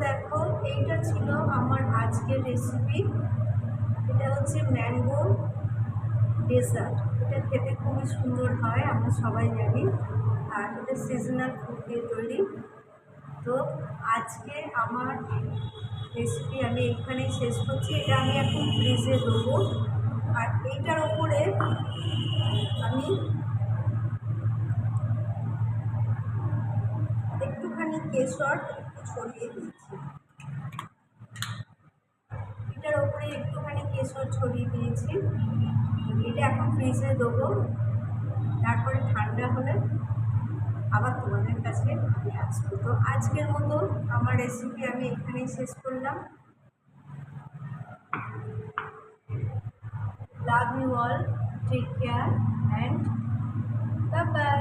দেখো, এইটা ছিল আমার আজকের রেসিপি। এটা হচ্ছে ম্যাঙ্গো ডেজার্ট। এটা খেতে খুবই সুন্দর হয়, আমরা সবাই জানি। আর এটা সিজনাল ফুড দিয়ে তৈরি। তো আজকে আমার রেসিপি আমি এখানেই শেষ করছি। এটা আমি এখন ফ্রিজে দেবো। আর এইটার ওপরে আমি একটুখানি কেশর ছড়িয়ে দিচ্ছি। এটার ওপরে একটুখানি কেশর ছড়িয়ে দিয়েছি। এটা এখন ফ্রিজে দেবো, তারপরে ঠান্ডা হলে আবার তোমাদের কাছে আমি আসবো। তো আজকের মতো আমার রেসিপি আমি এখানেই শেষ করলাম। Love you all, take care and bye by.